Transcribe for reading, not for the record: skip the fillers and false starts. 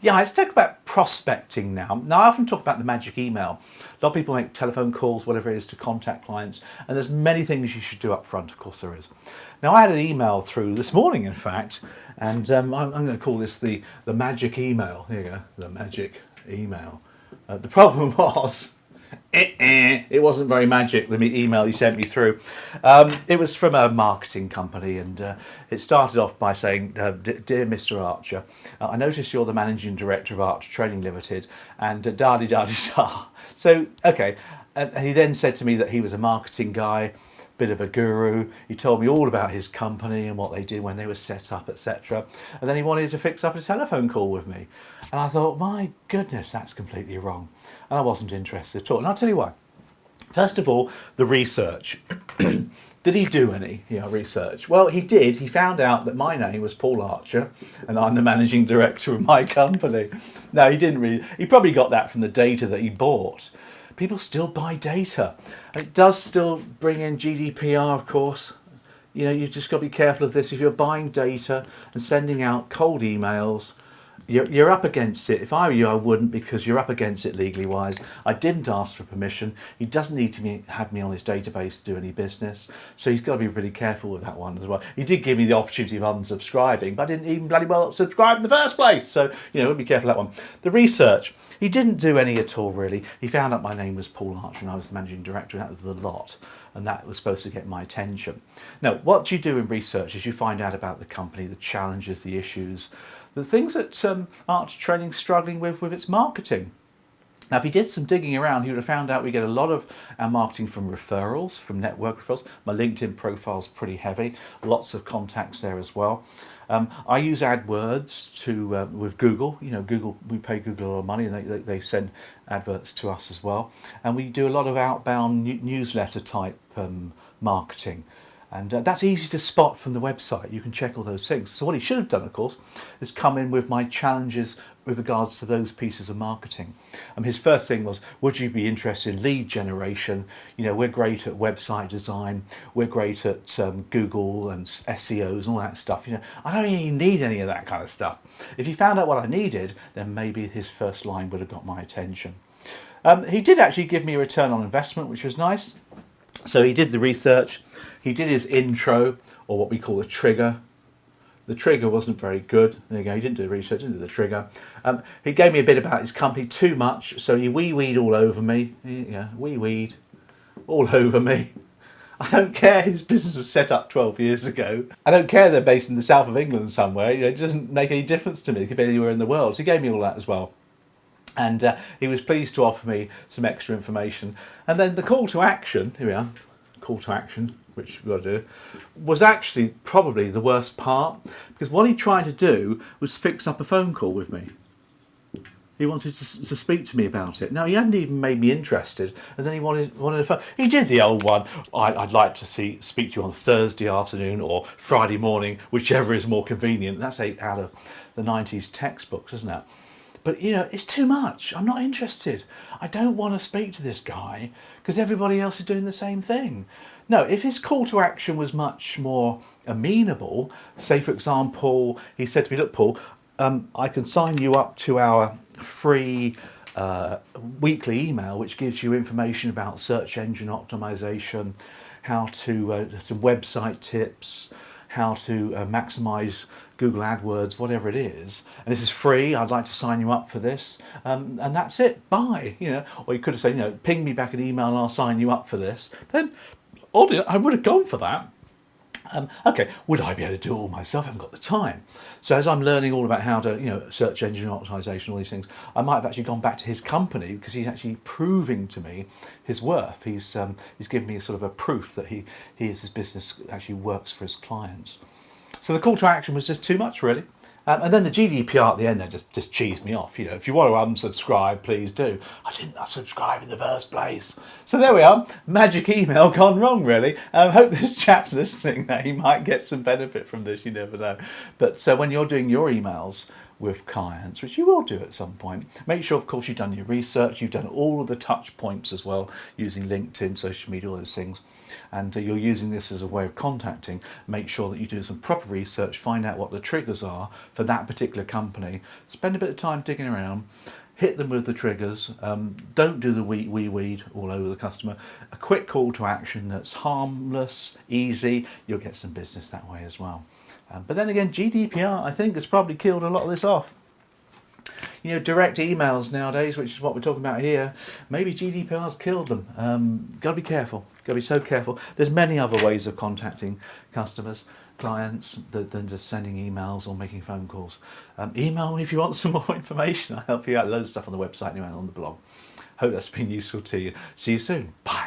Yeah, let's talk about prospecting now. Now, I often talk about the magic email. A lot of people make telephone calls, whatever it is, to contact clients, and there's many things you should do up front. Of course, there is. Now, I had an email through this morning, in fact, and I'm going to call this the magic email. Here you go, the magic email. The problem was it wasn't very magic, the email he sent me through. It was from a marketing company, and it started off by saying, Dear Mr. Archer, I noticed you're the managing director of Archer Training Limited, and da-di-da-di-da. So, okay. And he then said to me that he was a marketing guy, bit of a guru. He told me all about his company and what they did when they were set up, etc. And then he wanted to fix up a telephone call with me. And I thought, my goodness, that's completely wrong. And I wasn't interested at all. And I'll tell you why. First of all, the research. Did he do any research? Well, he did. He found out that my name was Paul Archer and I'm the managing director of my company. No, he didn't really. He probably got that from the data that he bought. People still buy data. It does still bring in GDPR, of course. You've just got to be careful of this. If you're buying data and sending out cold emails, you're up against it. If I were you, I wouldn't, because you're up against it legally wise. I didn't ask for permission. He doesn't need to have me on his database to do any business. So he's got to be pretty careful with that one as well. He did give me the opportunity of unsubscribing, but I didn't even bloody well subscribe in the first place. So, be careful of that one. The research. He didn't do any at all, really. He found out my name was Paul Archer and I was the managing director, and that was the lot. And that was supposed to get my attention. Now, what you do in research is you find out about the company, the challenges, the issues, the things that Archer Training is struggling with its marketing. Now, if he did some digging around, he would have found out we get a lot of our marketing from referrals, from network referrals. My LinkedIn profile is pretty heavy, lots of contacts there as well. I use AdWords with Google. Google, we pay Google a lot of money, and they send adverts to us as well. And we do a lot of outbound newsletter type marketing. And that's easy to spot from the website. You can check all those things. So what he should have done, of course, is come in with my challenges with regards to those pieces of marketing. His first thing was, would you be interested in lead generation? We're great at website design. We're great at Google and SEOs and all that stuff. I don't even need any of that kind of stuff. If he found out what I needed, then maybe his first line would have got my attention. He did actually give me a return on investment, which was nice. So he did the research. He did his intro, or what we call a trigger. The trigger wasn't very good. There you go. He didn't do the research, didn't do the trigger. He gave me a bit about his company, too much. So he wee-weed all over me. Yeah, wee-weed all over me. I don't care. His business was set up 12 years ago. I don't care they're based in the south of England somewhere. It doesn't make any difference to me. It could be anywhere in the world. So he gave me all that as well. And he was pleased to offer me some extra information. And then the call to action, here we are, call to action, which we've got to do, was actually probably the worst part, because what he tried to do was fix up a phone call with me. He wanted to speak to me about it. Now, he hadn't even made me interested, and then he wanted a phone. He did the old one, I'd like to speak to you on Thursday afternoon or Friday morning, whichever is more convenient. That's out of the 90s textbooks, isn't it? But, it's too much. I'm not interested. I don't want to speak to this guy because everybody else is doing the same thing. No, if his call to action was much more amenable, say, for example, he said to me, look, Paul, I can sign you up to our free weekly email, which gives you information about search engine optimization, how to, some website tips, how to maximize Google AdWords, whatever it is, and this is free. I'd like to sign you up for this, and that's it. Bye. Or you could have said, ping me back an email and I'll sign you up for this. Then, I would have gone for that. Okay, would I be able to do it all myself? I haven't got the time. So as I'm learning all about how to, search engine optimization, all these things, I might have actually gone back to his company because he's actually proving to me his worth. He's given me a sort of a proof that his business actually works for his clients. So the call to action was just too much, really. And then the GDPR at the end there just cheesed me off. If you want to unsubscribe, please do. I didn't unsubscribe in the first place. So there we are. Magic email gone wrong, really. I hope this chap's listening that he might get some benefit from this. You never know. But so when you're doing your emails with clients, which you will do at some point, make sure, of course, you've done your research. You've done all of the touch points as well, using LinkedIn, social media, all those things. and you're using this as a way of contacting, make sure that you do some proper research, find out what the triggers are for that particular company, spend a bit of time digging around, hit them with the triggers. Don't do the weed all over the customer. A quick call to action that's harmless, easy, you'll get some business that way as well. But then again, GDPR, I think, has probably killed a lot of this off. You know, direct emails nowadays, which is what we're talking about here, maybe GDPR's killed them. Got to be careful. Got to be so careful. There's many other ways of contacting customers, clients, than just sending emails or making phone calls. Email me if you want some more information. I'll help you out. Loads of stuff on the website anyway, on the blog. Hope that's been useful to you. See you soon. Bye.